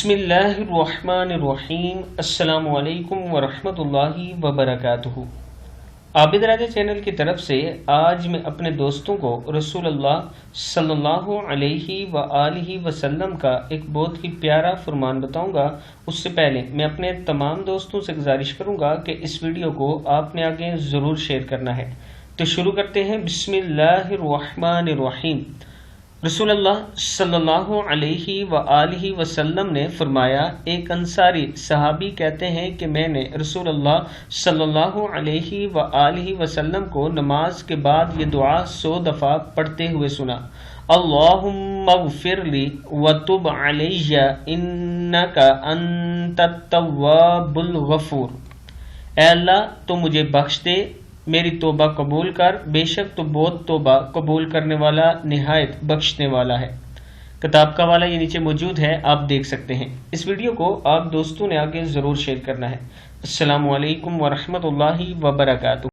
بسم اللہ الرحمن الرحیم۔ السلام علیکم ورحمۃ اللہ وبرکاتہ۔ عابد راجہ چینل کی طرف سے آج میں اپنے دوستوں کو رسول اللہ صلی اللہ علیہ وآلہ وسلم کا ایک بہت ہی پیارا فرمان بتاؤں گا۔ اس سے پہلے میں اپنے تمام دوستوں سے گزارش کروں گا کہ اس ویڈیو کو آپ نے آگے ضرور شیئر کرنا ہے۔ تو شروع کرتے ہیں۔ بسم اللہ الرحمن الرحیم۔ رسول اللہ صلی اللہ علیہ وآلہ وسلم نے فرمایا، ایک انصاری صحابی کہتے ہیں کہ میں نے رسول اللہ صلی اللہ علیہ وآلہ وسلم کو نماز کے بعد یہ دعا 100 دفعہ پڑھتے ہوئے سنا، اللہم اغفر لی وتب علی انک انت التواب الغفور۔ اے اللہ تو مجھے بخش دے، میری توبہ قبول کر، بے شک تو بہت توبہ قبول کرنے والا، نہایت بخشنے والا ہے۔ کتاب کا حوالہ یہ نیچے موجود ہے، آپ دیکھ سکتے ہیں۔ اس ویڈیو کو آپ دوستوں نے آگے ضرور شیئر کرنا ہے۔ السلام علیکم ورحمۃ اللہ وبرکاتہ۔